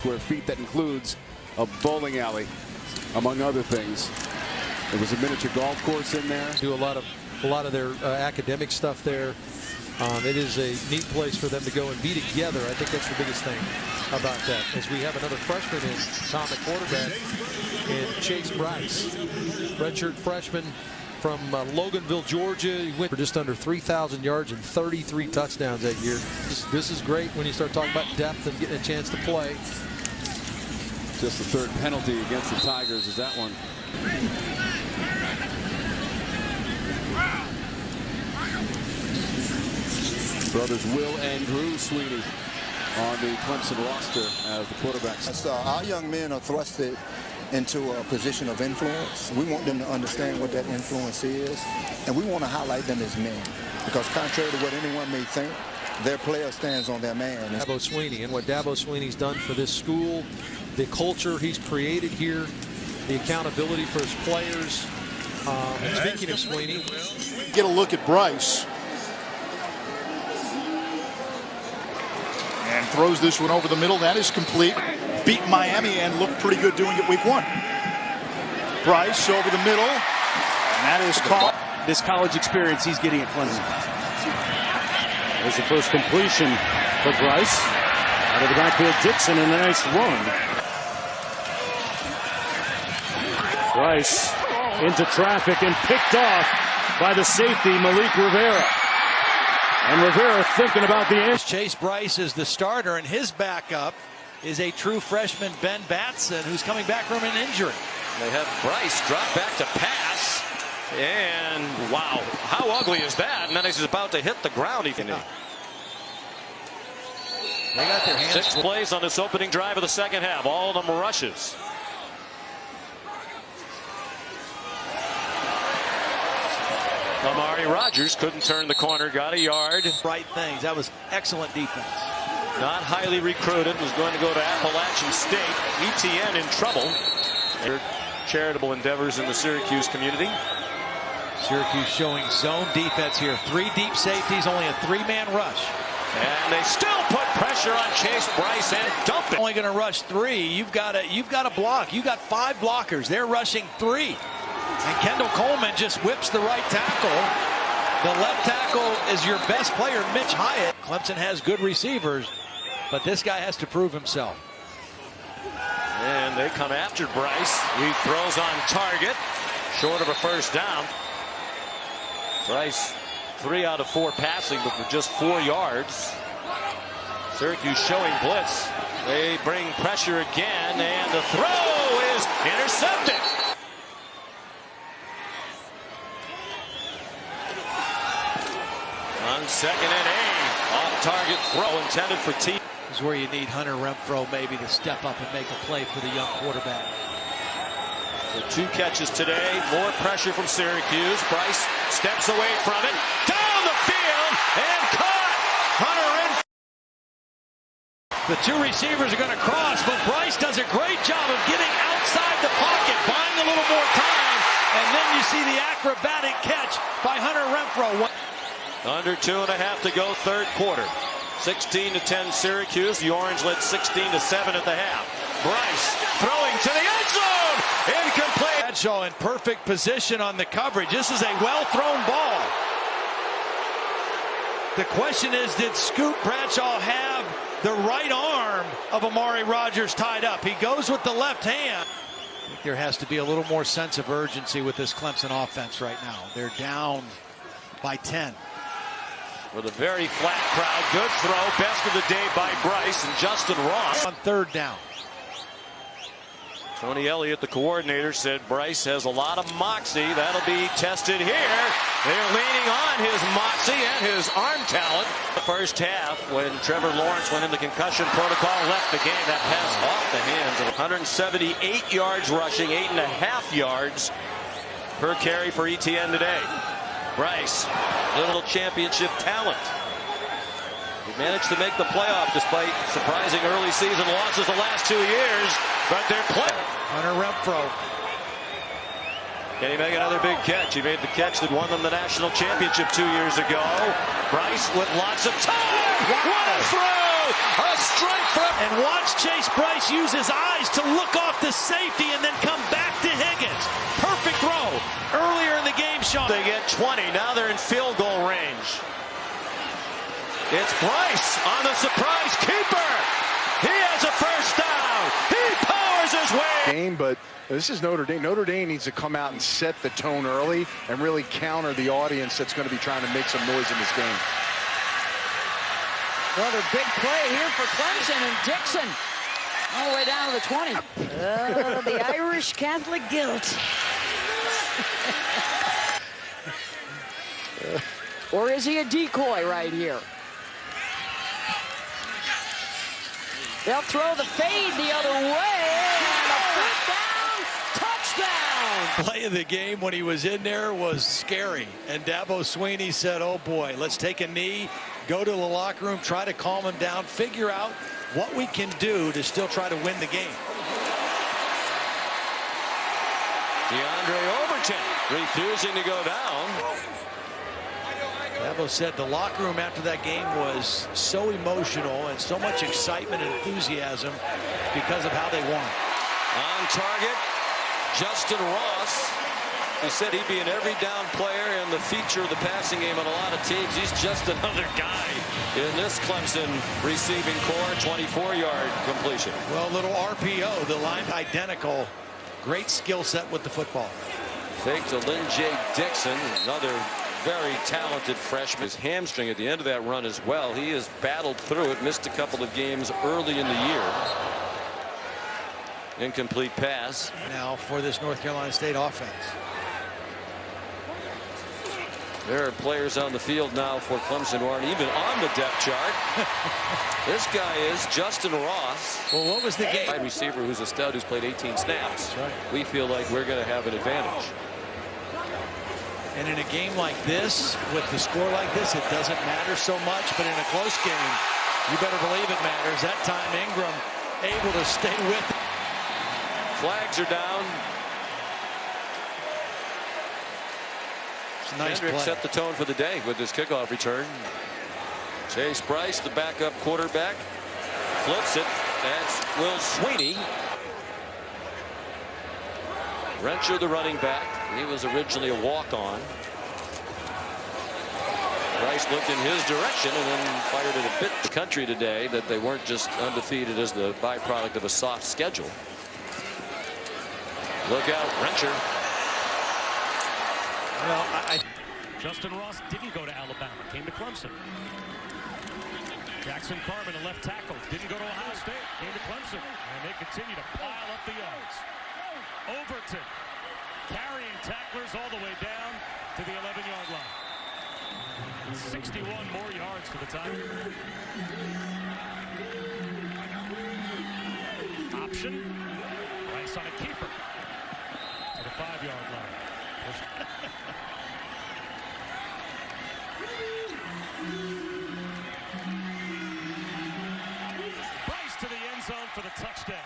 square feet. That includes a bowling alley, among other things. There was a miniature golf course in there. Do a lot of their academic stuff there. It is a neat place for them to go and be together. I think that's the biggest thing about that. As we have another freshman in, Tom at quarterback, and Chase Brice, redshirt freshman from Loganville, Georgia. He went for just under 3,000 yards and 33 touchdowns that year. This is great when you start talking about depth and getting a chance to play. Just the third penalty against the Tigers is that one. Brothers Will and Drew Sweeney on the Clemson roster as the quarterbacks. Our young men are thrusted into a position of influence. We want them to understand what that influence is, and we want to highlight them as men, because contrary to what anyone may think, their player stands on their man. Dabo Sweeney, and what Dabo Sweeney's done for this school, the culture he's created here, the accountability for his players. And speaking of Sweeney, get a look at Brice. And throws this one over the middle. That is complete. Beat Miami and looked pretty good doing it week 1. Brice over the middle. And that is caught. This college experience he's getting at Clemson. There's the first completion for Brice. Out of the backfield, Dixon, and a nice run. Brice into traffic and picked off by the safety, Malik Rivera. And Rivera thinking about the end. Chase Brice is the starter, and his backup is a true freshman, Ben Batson, who's coming back from an injury. They have Brice drop back to pass. And wow, how ugly is that? And then he's about to hit the ground. They got their hands. 6 plays on this opening drive of the second half. All of them rushes. Amari Rogers couldn't turn the corner, got a yard. Right things. That was excellent defense. Not highly recruited, was going to go to Appalachian State. ETN in trouble. Their charitable endeavors in the Syracuse community. Syracuse showing zone defense here. 3 deep safeties, only a 3-man rush. And they still put pressure on Chase Brice and dump it. Only going to rush 3. You've got to block. You got 5 blockers. They're rushing 3. And Kendall Coleman just whips the right tackle. The left tackle is your best player, Mitch Hyatt. Clemson has good receivers, but this guy has to prove himself. And they come after Brice. He throws on target, short of a first down. Brice 3 out of 4 passing, but for just 4 yards. Syracuse showing blitz. They bring pressure again, and the throw is intercepted. On 2nd and 8, off-target throw intended for T. This is where you need Hunter Renfrow maybe to step up and make a play for the young quarterback. So 2 catches today, more pressure from Syracuse. Brice steps away from it, down the field, and caught. Hunter Renfrow. The 2 receivers are going to cross, but Brice does a great job of getting outside the pocket, buying a little more time, and then you see the acrobatic catch by Hunter Renfrow. Under 2.5 to go, 3rd quarter. 16-10 Syracuse. The Orange led 16-7 at the half. Brice throwing to the end zone. Incomplete. Bradshaw in perfect position on the coverage. This is a well-thrown ball. The question is, did Scoot Bradshaw have the right arm of Amari Rogers tied up? He goes with the left hand. I think there has to be a little more sense of urgency with this Clemson offense right now. They're down by 10. With a very flat crowd. Good throw. Best of the day by Brice and Justin Ross. On 3rd down. Tony Elliott, the coordinator, said Brice has a lot of moxie. That'll be tested here. They're leaning on his moxie and his arm talent. The first half, when Trevor Lawrence went into concussion protocol, left the game. That pass off the hands of 178 yards rushing, 8.5 yards per carry for ETN today. Brice, little championship talent. He managed to make the playoff despite surprising early season losses the last 2 years, but they're playing. Hunter Renfrow. Can he make another big catch? He made the catch that won them the national championship 2 years ago. Brice with lots of time. What a throw! A strike from. And watch Chase Brice use his eyes to look off the safety and then come back to Higgins. Perfect throw earlier in the game, Sean. They get 20. Now they're in field goal range. It's Brice on the surprise keeper. He has a first down. He powers his way. But this is Notre Dame. Notre Dame needs to come out and set the tone early and really counter the audience that's going to be trying to make some noise in this game. Another big play here for Clemson, and Dixon all the way down to the 20. The Irish Catholic guilt. Or is he a decoy right here? They'll throw the fade the other way, and a first down, touchdown! Play of the game when he was in there was scary. And Dabo Swinney said, oh boy, let's take a knee, go to the locker room, try to calm him down, figure out what we can do to still try to win the game. DeAndre Overton refusing to go down. Dabo said the locker room after that game was so emotional and so much excitement and enthusiasm because of how they won. On target, Justin Ross. He said he'd be an every down player and the feature of the passing game on a lot of teams. He's just another guy in this Clemson receiving core. 24-yard completion. Well, little RPO, the line identical. Great skill set with the football. Fake to Lynn J. Dixon, another very talented freshman. His hamstring at the end of that run as well. He has battled through it, missed a couple of games early in the year. Incomplete pass. Now for this North Carolina State offense. There are players on the field now for Clemson who aren't even on the depth chart. This guy is Justin Ross. Well, what was the game? Wide receiver who's a stud who's played 18 snaps. That's right. We feel like we're going to have an advantage. And in a game like this, with the score like this, it doesn't matter so much. But in a close game, you better believe it matters. That time, Ingram able to stay with it. Flags are down. It's a nice Hendrick play. set the tone for the day with his kickoff return. Chase Brice, the backup quarterback, flips it. That's Will Swinney. Wrencher, the running back. He was originally a walk-on. Brice looked in his direction and then fired it a bit the country today that they weren't just undefeated as the byproduct of a soft schedule. Look out, Wrencher. Well, Justin Ross didn't go to Alabama, came to Clemson. Jackson Carman, a left tackle, didn't go to Ohio State, came to Clemson. And they continue to pile up the yards. Overton carrying tacklers all the way down to the 11-yard line. 61 more yards for the Tigers. Option. Brice on a keeper to the 5-yard line. Brice to the end zone for the touchdown.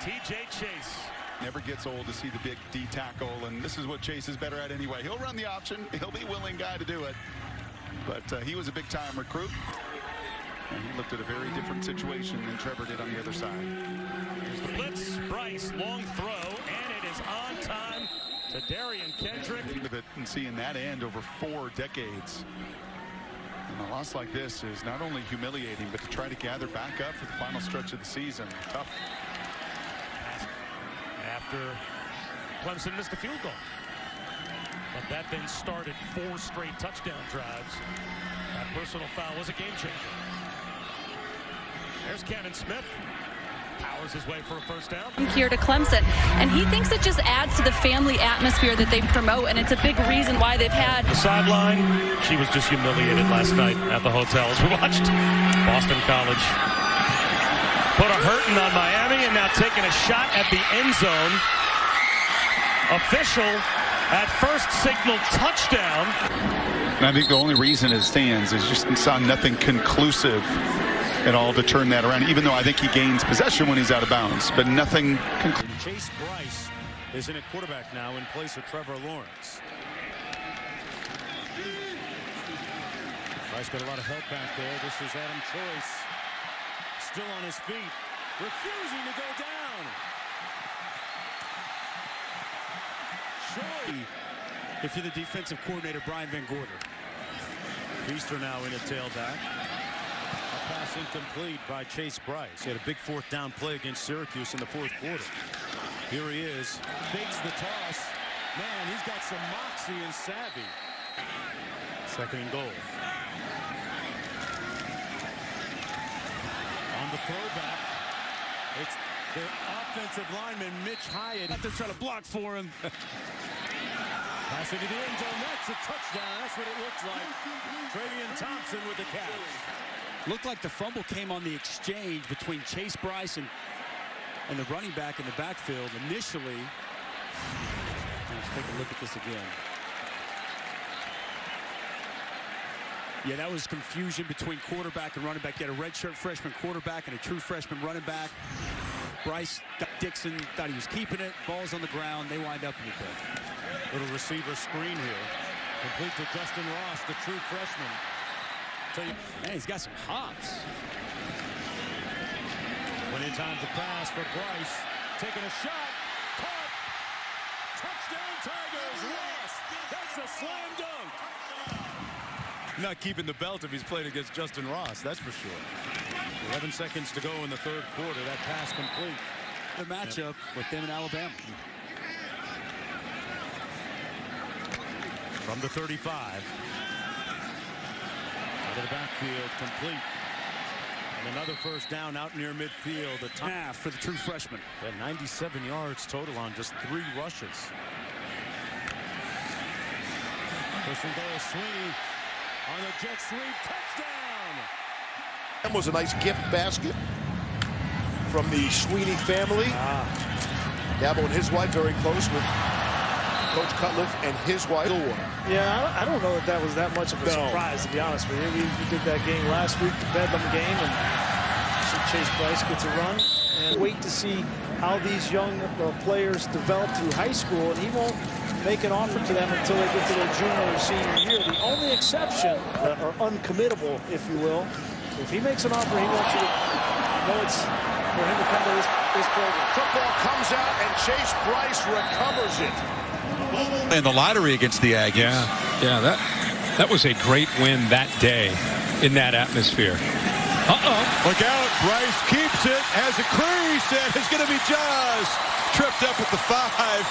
T.J. Chase. Never gets old to see the big D tackle, and this is what Chase is better at anyway. He'll run the option. He'll be a willing guy to do it. But he was a big-time recruit, and he looked at a very different situation than Trevor did on the other side. Here's the blitz. Brice, long throw, and it is on time to Darian Kendrick. And seeing that end over 4 decades. And a loss like this is not only humiliating, but to try to gather back up for the final stretch of the season. Tough. After Clemson missed a field goal. But that then started 4 straight touchdown drives. That personal foul was a game changer. There's Cannon Smith. Powers his way for a first down. Here to Clemson, and he thinks it just adds to the family atmosphere that they promote, and it's a big reason why they've had. The sideline, she was just humiliated last night at the hotel as we watched Boston College put a hurting on Miami, and now taking a shot at the end zone. Official at first signaled touchdown. And I think the only reason it stands is just saw nothing conclusive at all to turn that around, even though I think he gains possession when he's out of bounds, but nothing conclusive. Chase Brice is in at quarterback now in place of Trevor Lawrence. Bryce got a lot of help back there. This is Adam Choice. Still on his feet. Refusing to go down. Choice. If you're the defensive coordinator, Brian Van Gorder. Feaster now in a tailback. A pass incomplete by Chase Brice. He had a big fourth down play against Syracuse in the fourth quarter. Here he is. Fakes the toss. Man, he's got some moxie and savvy. Second and goal. On the throwback, it's the offensive lineman, Mitch Hyatt. They're trying to block for him. Passing to the end zone. That's a touchdown. That's what it looks like. Travion Thompson with the catch. Looked like the fumble came on the exchange between Chase Brice and the running back in the backfield initially. Let's take a look at this again. Yeah, that was confusion between quarterback and running back. You had a redshirt freshman quarterback and a true freshman running back. Brice got Dixon, thought he was keeping it. Ball's on the ground. They wind up with it. Little receiver screen here. Complete to Justin Ross, the true freshman. Man, he's got some hops. Plenty of time to pass for Brice. Taking a shot. Caught. Touchdown Tigers. Ross. That's a slam dunk. Not keeping the belt if he's played against Justin Ross, that's for sure. 11 seconds to go in the third quarter. That pass complete. The matchup with them in Alabama. From the 35. Out of the backfield, complete. And another first down out near midfield. A half for the true freshman. 97 yards total on just 3 rushes. First and goal, Sweeney on the jet sweep. Touchdown! That was a nice gift basket from the Sweeney family. Dabo and his wife very close with Coach Cutliff and his wife. Yeah, I don't know that that was that much of a surprise, to be honest with you. We did that game last week, the Bedlam game, and Chase Brice gets a run. And wait to see how these young players develop through high school, and he won't make an offer to them until they get to their junior or senior year. The only exception, or uncommittable, if you will, if he makes an offer, he wants you to know it's for him to come to this program. Football comes out, and Chase Brice recovers it. And the lottery against the Aggies. Yeah, that was a great win that day in that atmosphere. Look out, Brice keeps it, has a crease, and is going to be just tripped up at the 5.